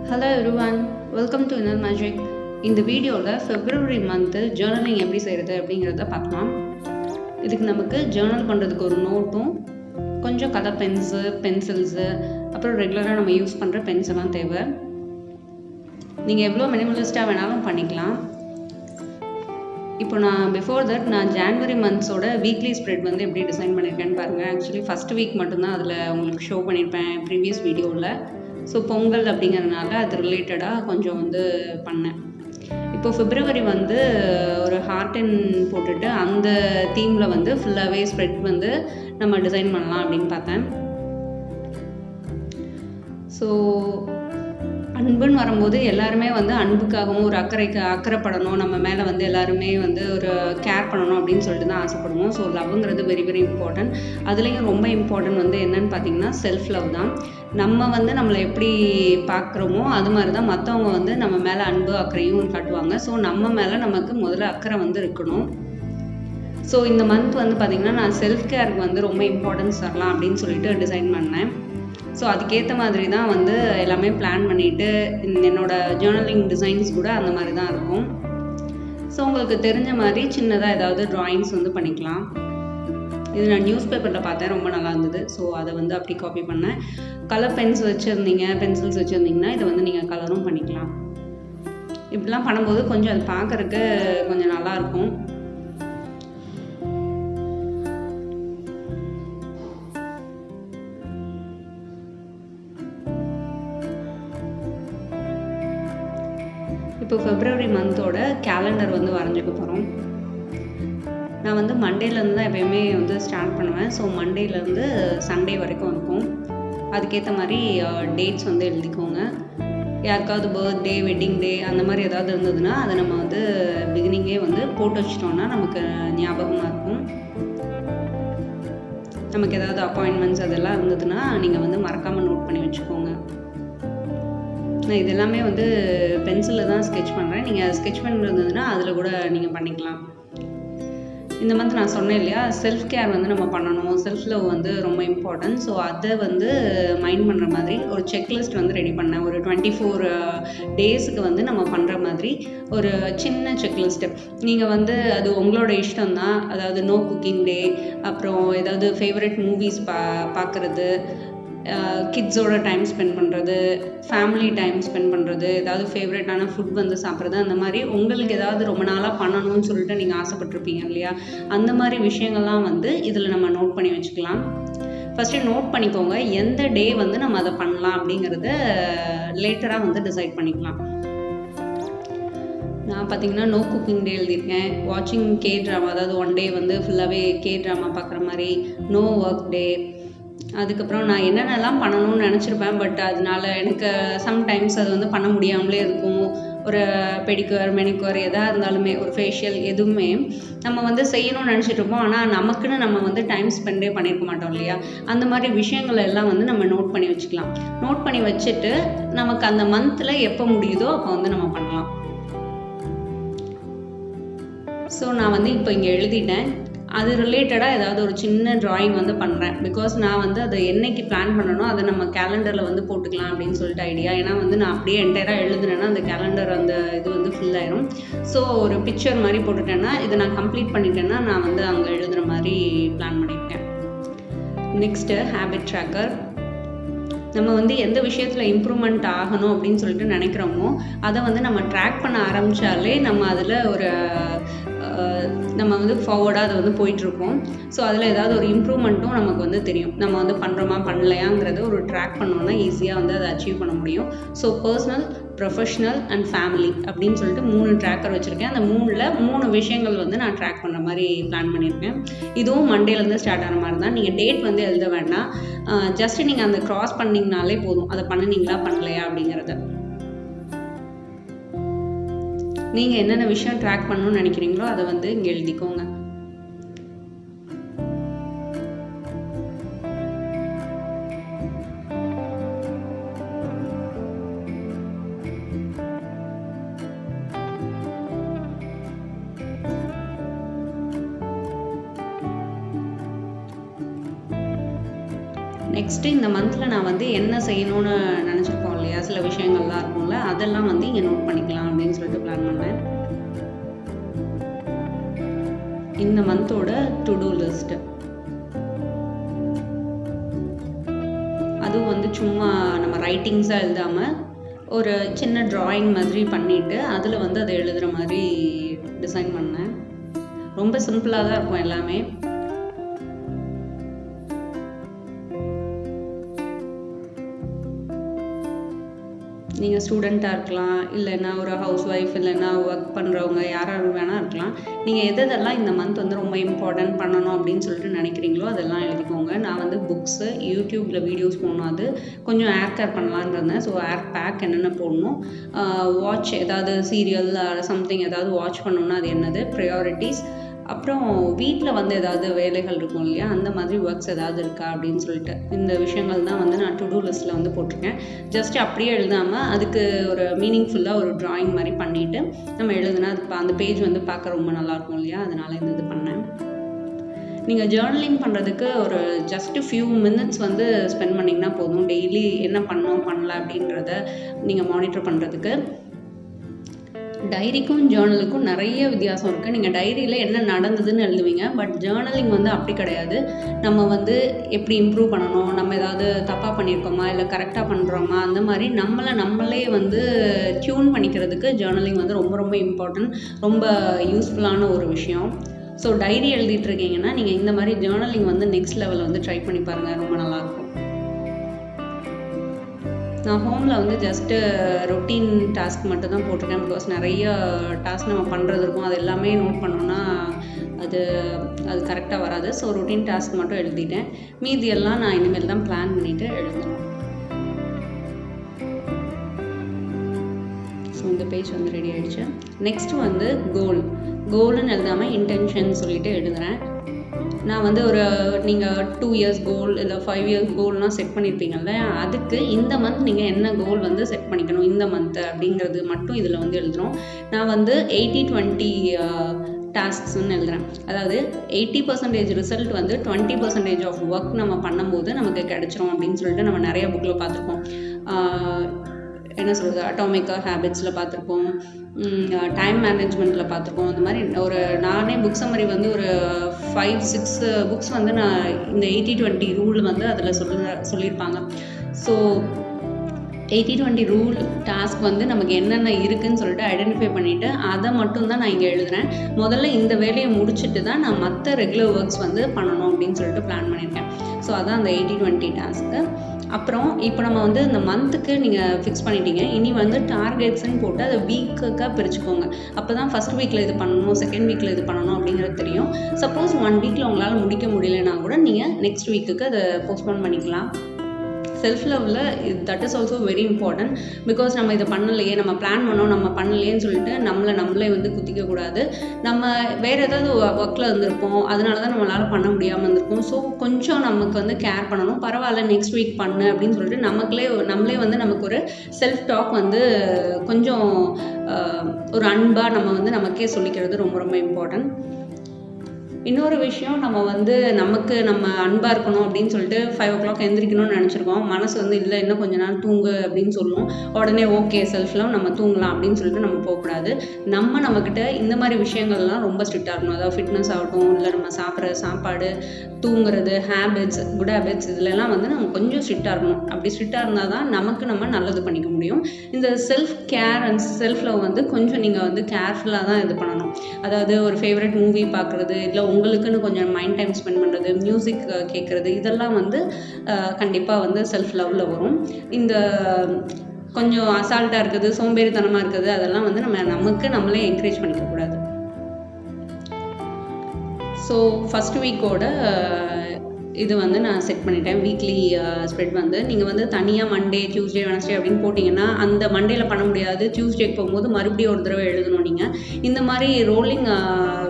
Hello everyone, welcome to Inner Magic. இந்த வீடியோவில் February month journaling எப்படி செய்கிறது அப்படிங்கிறத பார்க்கலாம். இதுக்கு நமக்கு ஜேர்னல் பண்ணுறதுக்கு ஒரு நோட்டும் கொஞ்சம் கலர் பென்சில்ஸு அப்புறம் ரெகுலராக நம்ம யூஸ் பண்ணுற பென்ஸ் எல்லாம் தேவை. நீங்கள் எவ்வளோ மினிமலிஸ்ட்டாக வேணாலும் பண்ணிக்கலாம். இப்போ நான் ஜான்வரி மந்த்ஸோட வீக்லி ஸ்ப்ரெட் வந்து எப்படி டிசைன் பண்ணியிருக்கேன்னு பாருங்கள். ஆக்சுவலி ஃபஸ்ட் வீக் மட்டும்தான் அதில் உங்களுக்கு ஷோ பண்ணியிருப்பேன் ப்ரீவியஸ் வீடியோவில். ஸோ பொங்கல் அப்படிங்கிறதுனால அது ரிலேட்டடாக கொஞ்சம் வந்து பண்ணேன். இப்போ பிப்ரவரி வந்து ஒரு ஹார்டன் போட்டுட்டு அந்த தீமில் வந்து ஃபுல்லாகவே ஸ்ப்ரெட் வந்து நம்ம டிசைன் பண்ணலாம் அப்படின்னு பார்த்தேன். ஸோ அன்புன்னு வரும்போது எல்லாருமே வந்து அன்புக்காகவும் ஒரு அக்கறைப்படணும், நம்ம மேலே வந்து எல்லாருமே வந்து ஒரு கேர் பண்ணணும் அப்படின்னு சொல்லிட்டு தான் ஆசைப்படுவோம். ஸோ லவ்ங்கிறது வெரி வெரி இம்பார்ட்டன்ட். அதுலேயும் ரொம்ப இம்பார்ட்டன்ட் வந்து என்னன்னு பார்த்தீங்கன்னா செல்ஃப் லவ் தான். நம்ம வந்து நம்மளை எப்படி பார்க்குறோமோ அது மாதிரி தான் மற்றவங்க வந்து நம்ம மேலே அன்பு அக்கறையும் காட்டுவாங்க. ஸோ நம்ம மேலே நமக்கு முதல்ல அக்கறை வந்து இருக்கணும். ஸோ இந்த மந்த் வந்து பார்த்திங்கன்னா நான் செல்ஃப் கேருக்கு வந்து ரொம்ப இம்பார்ட்டன்ஸ் தரலாம் அப்படின்னு சொல்லிட்டு டிசைன் பண்ணேன். ஸோ அதுக்கேற்ற மாதிரி தான் வந்து எல்லாமே பிளான் பண்ணிவிட்டு என்னோடய ஜேர்னலிங் டிசைன்ஸ் கூட அந்த மாதிரி தான் இருக்கும். ஸோ உங்களுக்கு தெரிஞ்ச மாதிரி சின்னதாக ஏதாவது ட்ராயிங்ஸ் வந்து பண்ணிக்கலாம். இது நான் நியூஸ் பேப்பரில் பார்த்தேன், ரொம்ப நல்லா இருந்தது. ஸோ அதை வந்து அப்படி காப்பி பண்ணேன். கலர் பென்சில்ஸ் வச்சுருந்தீங்கன்னா இதை வந்து நீங்கள் கலரும் பண்ணிக்கலாம். இப்படிலாம் பண்ணும்போது கொஞ்சம் அது பார்க்குறதுக்கு கொஞ்சம் நல்லாயிருக்கும். இப்போ பிப்ரவரி மந்தோட கேலண்டர் வந்து வரைஞ்சிக்க போகிறோம். நான் வந்து மண்டேலேருந்து தான் எப்போயுமே வந்து ஸ்டார்ட் பண்ணுவேன். ஸோ மண்டேலேருந்து சண்டே வரைக்கும் இருக்கும். அதுக்கேற்ற மாதிரி டேட்ஸ் வந்து எழுதிக்கோங்க. யாருக்காவது பர்த்டே, வெட்டிங் டே அந்த மாதிரி ஏதாவது இருந்ததுன்னா அதை நம்ம வந்து பிகினிங்கே வந்து போட்டு வச்சிட்டோம்னா நமக்கு ஞாபகமாக இருக்கும். நமக்கு ஏதாவது அப்பாயின்மெண்ட்ஸ் அதெல்லாம் இருந்ததுன்னா நீங்கள் வந்து மறக்காமல் நோட் பண்ணி வச்சுக்கோங்க. நான் இதெல்லாமே வந்து பென்சிலில் தான் ஸ்கெட்ச் பண்ணுறேன். நீங்கள் ஸ்கெட்ச் பண்ணிருந்ததுன்னா அதில் கூட நீங்கள் பண்ணிக்கலாம். இந்த மந்த் நான் சொன்னேன் இல்லையா, செல்ஃப் கேர் வந்து நம்ம பண்ணணும், செல்ஃப் லவ் வந்து ரொம்ப இம்பார்ட்டன்ட். ஸோ அதை வந்து மைண்ட் பண்ணுற மாதிரி ஒரு செக்லிஸ்ட் வந்து ரெடி பண்ணேன். ஒரு 24 டேஸுக்கு வந்து நம்ம பண்ணுற மாதிரி ஒரு சின்ன செக்லிஸ்ட்டு. நீங்கள் வந்து அது உங்களோட இஷ்டம் தான். அதாவது நோ குக்கிங் டே, அப்புறம் ஏதாவது ஃபேவரட் மூவிஸ் பார்க்குறது, கிட்ஸோட டைம் ஸ்பெண்ட் பண்ணுறது, ஃபேமிலி டைம் ஸ்பெண்ட் பண்ணுறது, ஏதாவது ஃபேவரட்டான ஃபுட் வந்து சாப்பிட்றது, அந்த மாதிரி உங்களுக்கு ஏதாவது ரொம்ப நாளாக பண்ணணும்னு சொல்லிட்டு நீங்கள் ஆசைப்பட்டிருப்பீங்க இல்லையா, அந்த மாதிரி விஷயங்கள்லாம் வந்து இதில் நம்ம நோட் பண்ணி வச்சுக்கலாம். ஃபஸ்ட்டு நோட் பண்ணிக்கோங்க எந்த டே வந்து நம்ம அதை பண்ணலாம் அப்படிங்கிறத லேட்டராக வந்து டிசைட் பண்ணிக்கலாம். நான் பார்த்தீங்கன்னா நோ குக்கிங் டே எழுதியிருக்கேன். வாட்சிங் கே ட்ராமா, அதாவது ஒன் டே வந்து ஃபுல்லாகவே கே ட்ராமா பார்க்குற மாதிரி. No work day. அதுக்கப்புறம் நான் என்னென்னலாம் பண்ணணும்னு நினச்சிருப்பேன், பட் அதனால எனக்கு சம்டைம்ஸ் அது வந்து பண்ண முடியாமலே இருக்கும். ஒரு பெடிக்யூர், மெனிக்யூர் எதாக இருந்தாலுமே, ஒரு ஃபேஷியல் எதுவுமே நம்ம வந்து செய்யணும்னு நினச்சிட்டு இருப்போம். ஆனால் நமக்குன்னு நம்ம வந்து டைம் ஸ்பெண்டே பண்ணியிருக்க மாட்டோம் இல்லையா. அந்த மாதிரி விஷயங்கள் எல்லாம் வந்து நம்ம நோட் பண்ணி வச்சுக்கலாம். நோட் பண்ணி வச்சுட்டு நமக்கு அந்த மந்தில் எப்போ முடியுதோ அப்போ வந்து நம்ம பண்ணலாம். ஸோ நான் வந்து இப்போ இங்கே எழுதிட்டேன். அது ரிலேட்டடாக ஏதாவது ஒரு சின்ன ட்ராயிங் வந்து பண்ணுறேன். பிகாஸ் நான் வந்து அதை என்னைக்கு பிளான் பண்ணணும் அதை நம்ம கேலண்டரில் வந்து போட்டுக்கலாம் அப்படின்னு சொல்லிட்டு ஐடியா. ஏன்னா வந்து நான் அப்படியே என்டையராக எழுதுனேன்னா அந்த கேலண்டர் அந்த இது வந்து ஃபில் ஆயிரும். ஸோ ஒரு பிக்சர் மாதிரி போட்டுட்டேன்னா இதை நான் கம்ப்ளீட் பண்ணிட்டேன்னா நான் வந்து அங்கே எழுதுகிற மாதிரி பிளான் பண்ணியிருக்கேன். Next habit tracker. நம்ம வந்து எந்த விஷயத்தில் இம்ப்ரூவ்மெண்ட் ஆகணும் அப்படின்னு சொல்லிட்டு நினைக்கிறோமோ அதை வந்து நம்ம ட்ராக் பண்ண ஆரம்பித்தாலே நம்ம அதில் ஒரு நம்ம வந்து ஃபார்வர்டாக அதை வந்து போயிட்டுருக்கோம். ஸோ அதில் ஏதாவது ஒரு இம்ப்ரூவ்மெண்ட்டும் நமக்கு வந்து தெரியும். நம்ம வந்து பண்ணுறோமா பண்ணலையாங்கிறத ஒரு ட்ராக் பண்ணோன்னா ஈஸியாக வந்து அதை அச்சீவ் பண்ண முடியும். So personal, professional and family அப்படின்னு சொல்லிட்டு 3 ட்ராக்கர் வச்சுருக்கேன். அந்த 3 விஷயங்கள் வந்து நான் ட்ராக் பண்ணுற மாதிரி பிளான் பண்ணியிருக்கேன். இதுவும் மண்டேலேருந்து ஸ்டார்ட் ஆகிற மாதிரி தான். நீங்கள் டேட் வந்து எழுத வேண்டாம். ஜஸ்ட்டு நீங்கள் அந்த க்ராஸ் பண்ணிங்கனாலே போதும், அதை பண்ணினீங்களா பண்ணலையா அப்படிங்கிறத. நீங்கள் என்னென்ன விஷயம் ட்ராக் பண்ணணும்னு நினைக்கிறீங்களோ அதை வந்து இங்கே எழுதிக்கோங்க. நெக்ஸ்ட்டு இந்த மந்தில் நான் வந்து என்ன செய்யணும்னு நினச்சிருப்போம் இல்லையா, இல்லையா, சில விஷயங்கள்லாம் இருக்கும்ல, அதெல்லாம் வந்து இங்கே நோட் பண்ணிக்கலாம் அப்படின்னு சொல்லிட்டு பிளான் பண்ணேன். இந்த மந்தோட டு டூ லிஸ்ட்டு, அதுவும் வந்து சும்மா நம்ம ரைட்டிங்ஸாக எழுதாமல் ஒரு சின்ன ட்ராயிங் மாதிரி பண்ணிவிட்டு அதில் வந்து அதை எழுதுகிற மாதிரி டிசைன் பண்ணேன். ரொம்ப சிம்பிளாக தான் இருக்கும் எல்லாமே. நீங்கள் ஸ்டூடெண்ட்டாக இருக்கலாம், இல்லைன்னா ஒரு ஹவுஸ் ஒய்ஃப், இல்லைன்னா ஒர்க் பண்ணுறவங்க யாராவது வேணால் இருக்கலாம். நீங்கள் எதெல்லாம் இந்த மந்த் வந்து ரொம்ப இம்பார்ட்டன்ட் பண்ணணும் அப்படின்னு சொல்லிட்டு நினைக்கிறீங்களோ அதெல்லாம் எழுதிக்கோங்க. நான் வந்து புக்ஸு, யூடியூப்பில் வீடியோஸ் போடணும், அது கொஞ்சம் ஏர் கேர் பண்ணலான்னு இருந்தேன். ஸோ ஏர் பேக் என்னென்ன போடணும், வாட்ச் ஏதாவது சீரியல் சம்திங் ஏதாவது வாட்ச் பண்ணணுன்னா அது என்னது, ப்ரையாரிட்டிஸ், அப்புறம் வீட்டில் வந்து ஏதாவது வேலைகள் இருக்கும் இல்லையா, அந்த மாதிரி ஒர்க்ஸ் ஏதாவது இருக்கா அப்படின்னு சொல்லிட்டு இந்த விஷயங்கள் தான் வந்து நான் டு டூ லிஸ்ட்டில் வந்து போட்டிருக்கேன். ஜஸ்ட் அப்படியே எழுதாமல் அதுக்கு ஒரு மீனிங்ஃபுல்லாக ஒரு ட்ராயிங் மாதிரி பண்ணிவிட்டு நம்ம எழுதுனா அது அந்த பேஜ் வந்து பார்க்க ரொம்ப நல்லாயிருக்கும் இல்லையா, அதனால் இந்த இது பண்ணேன். நீங்கள் ஜேர்னலிங் பண்ணுறதுக்கு ஒரு ஜஸ்ட் ஃபியூ மினிட்ஸ் வந்து ஸ்பெண்ட் பண்ணிங்கன்னா போதும். டெய்லி என்ன பண்ணோம் பண்ணல அப்படின்றத நீங்கள் மானிட்டர் பண்ணுறதுக்கு. டைரிக்கும் ஜேர்னலுக்கும் நிறைய வித்தியாசம் இருக்குது. நீங்கள் டைரியில் என்ன நடந்ததுன்னு எழுதுவீங்க, பட் ஜேர்னலிங் வந்து அப்படி கிடையாது. நம்ம வந்து எப்படி இம்ப்ரூவ் பண்ணணும், நம்ம ஏதாவது தப்பாக பண்ணியிருக்கோமா இல்லை கரெக்டாக பண்ணுறோமா, அந்த மாதிரி நம்மளே வந்து டியூன் பண்ணிக்கிறதுக்கு ஜேர்னலிங் வந்து ரொம்ப ரொம்ப இம்பார்ட்டன்ட், ரொம்ப யூஸ்ஃபுல்லான ஒரு விஷயம். ஸோ டைரி எழுதிட்டு இருக்கீங்கன்னா நீங்கள் இந்த மாதிரி ஜேர்னலிங் வந்து நெக்ஸ்ட் லெவலில் வந்து ட்ரை பண்ணி பாருங்கள், ரொம்ப நல்லாயிருக்கும். நான் ஹோமில் வந்து ஜஸ்ட்டு ரொட்டீன் டாஸ்க் மட்டும் தான் போட்டிருக்கேன். பிகாஸ் நிறைய டாஸ்க் நம்ம பண்ணுறது இருக்கும், அது எல்லாமே நோட் பண்ணோன்னா அது கரெக்டாக வராது. ஸோ ரொட்டீன் டாஸ்க் மட்டும் எழுதிட்டேன். மீதி எல்லாம் நான் இனிமேல் தான் பிளான் பண்ணிவிட்டு எழுதணும். ஸோ இந்த பேஜ் வந்து ரெடி ஆகிடுச்சு. நெக்ஸ்ட்டு வந்து கோல்னு எழுதாமல் இன்டென்ஷன் சொல்லிட்டு எழுதுகிறேன். நான் வந்து நீங்கள் 2 years கோல் இல்லை 5 years கோல்லாம் செட் பண்ணியிருப்பீங்கள்ல, அதுக்கு இந்த மந்த் நீங்கள் என்ன கோல் வந்து செட் பண்ணிக்கணும் இந்த மந்த்து அப்படிங்கிறது மட்டும் இதில் வந்து எழுதுகிறோம். நான் வந்து 80-20 டாஸ்க்ஸ்ன்னு எழுதுகிறேன். அதாவது 80% ரிசல்ட் வந்து 20% ஆஃப் ஒர்க் நம்ம பண்ணும்போது நமக்கு கிடைச்சிரும் அப்படின்னு சொல்லிட்டு நம்ம நிறைய புக்கில் பார்த்துருக்கோம். என்ன சொல்கிறது, அட்டாமிக் ஹேபிட்ஸில் பார்த்துருக்கோம், டைம் மேனேஜ்மெண்ட்டில் பார்த்துருக்கோம். இந்த மாதிரி நானே புக் சம்மரி வந்து ஒரு 5-6 புக்ஸ் வந்து நான் இந்த 80-20 ரூல் வந்து அதில் சொல்லியிருப்பாங்க. ஸோ 80-20 ரூல் டாஸ்க் வந்து நமக்கு என்னென்ன இருக்குதுன்னு சொல்லிட்டு ஐடென்டிஃபை பண்ணிவிட்டு அதை மட்டும்தான் நான் இங்கே எழுதுகிறேன். முதல்ல இந்த வேலையை முடிச்சுட்டு தான் நான் மற்ற ரெகுலர் ஒர்க்ஸ் வந்து பண்ணணும் அப்படின்னு சொல்லிட்டு பிளான் பண்ணியிருக்கேன். ஸோ அதான் அந்த 80-20 டாஸ்க்கு. அப்புறம் இப்போ நம்ம வந்து இந்த மந்த்துக்கு நீங்கள் ஃபிக்ஸ் பண்ணிட்டீங்க. இனி வந்து டார்கெட்ஸ்ன்னு போட்டு அதை வீக்குக்காக பிரிச்சுக்கோங்க. அப்போ தான் ஃபஸ்ட் வீக்கில் இது பண்ணணும், செகண்ட் வீக்கில் இது பண்ணணும் அப்படிங்கிறது தெரியும். சப்போஸ் 1 வீக்கில் உங்களால் முடிக்க முடியலைன்னா கூட நீங்கள் நெக்ஸ்ட் வீக்குக்கு அதை போஸ்ட்போன் பண்ணிக்கலாம். செல்ஃப் லவ்வில் that is also very important. Because நம்ம இதை பண்ணலையே, நம்ம பிளான் பண்ணோம் நம்ம பண்ணலையேன்னு சொல்லிட்டு நம்மளே வந்து குத்திக்கக்கூடாது. நம்ம வேறு ஏதாவது ஒர்க்கில் இருந்திருப்போம், அதனால தான் நம்மளால் பண்ண முடியாமல் இருந்திருக்கும். ஸோ கொஞ்சம் நமக்கு வந்து கேர் பண்ணணும். பரவாயில்ல நெக்ஸ்ட் வீக் பண்ணு அப்படின்னு சொல்லிட்டு நம்மளே வந்து நமக்கு ஒரு செல்ஃப் டாக் வந்து கொஞ்சம் ஒரு அன்பாக நம்ம வந்து நமக்கே சொல்லிக்கிறது ரொம்ப ரொம்ப இம்பார்ட்டன்ட். இன்னொரு விஷயம், நம்ம வந்து நம்ம அன்பாக இருக்கணும் அப்படின்னு சொல்லிட்டு 5 o'clock எந்திரிக்கணும்னு நினச்சிருக்கோம். மனசு வந்து இல்லை இன்னும் கொஞ்ச நேரம் தூங்கு அப்படின்னு சொல்லுவோம். உடனே ஓகே செல்ஃப் லவ் நம்ம தூங்கலாம் அப்படின்னு சொல்லிட்டு நம்ம போகக்கூடாது. நம்மக்கிட்ட இந்த மாதிரி விஷயங்கள்லாம் ரொம்ப ஸ்ட்ரிக்டாக இருக்கணும். அதாவது ஃபிட்னஸ் ஆகட்டும், இல்லை நம்ம சாப்பிட்ற சாப்பாடு, தூங்குறது, ஹேபிட்ஸ், குட் ஹேபிட்ஸ், இதுலலாம் வந்து நம்ம கொஞ்சம் ஸ்ட்ரிக்டாக இருக்கணும். அப்படி ஸ்ட்ரிக்டாக இருந்தால் தான் நம்ம நல்லது பண்ணிக்க முடியும். இந்த self care and self love வந்து கொஞ்சம் நீங்கள் வந்து கேர்ஃபுல்லாக தான் இது பண்ணணும். அதாவது ஒரு ஃபேவரட் மூவி பார்க்குறது, இல்லை உங்களுக்குன்னு கொஞ்சம் மைண்ட் டைம் ஸ்பெண்ட் பண்ணுறது, மியூசிக் கேட்குறது, இதெல்லாம் வந்து கண்டிப்பாக வந்து செல்ஃப் லவ்வில் வரும். இந்த கொஞ்சம் அசால்ட்டாக இருக்குது, சோம்பேறித்தனமாக இருக்குது, அதெல்லாம் வந்து நம்மளே என்கரேஜ் பண்ணிக்கக்கூடாது. ஸோ ஃபஸ்ட் வீக்கோட இது வந்து நான் செட் பண்ணிட்டேன். வீக்லி ஸ்ப்ரெட் வந்து நீங்கள் வந்து தனியாக மண்டே, டியூஸ்டே, வெனஸ்டே அப்படின்னு போட்டிங்கன்னா அந்த மண்டேயில் பண்ண முடியாது. டியூஸ்டேக்கு போகும்போது மறுபடியும் ஒரு தடவை எழுதணும். நீங்கள் இந்த மாதிரி ரோலிங்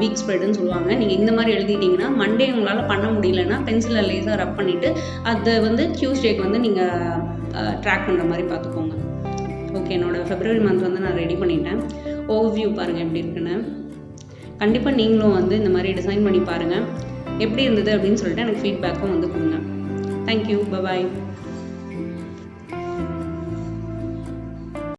வீக் ஸ்ப்ரெட்டுன்னு சொல்லுவாங்க. நீங்கள் இந்த மாதிரி எழுதிட்டிங்கன்னா மண்டே உங்களால் பண்ண முடியலன்னா பென்சிலில் லேசாக ரப் பண்ணிவிட்டு அதை வந்து டியூஸ்டேக்கு வந்து நீங்கள் ட்ராக் பண்ணுற மாதிரி பார்த்துக்கோங்க. ஓகே, என்னோடய ஃபெப்ரவரி மந்த் வந்து நான் ரெடி பண்ணிட்டேன். ஓவர்வியூ பாருங்கள் எப்படி இருக்குன்னு. கண்டிப்பாக நீங்களும் வந்து இந்த மாதிரி டிசைன் பண்ணி பாருங்கள். எப்படி இருந்தது அப்படின்னு சொல்லிட்டு எனக்கு ஃபீட்பேக்கும் வந்து கொடுங்க. Thank you, bye bye.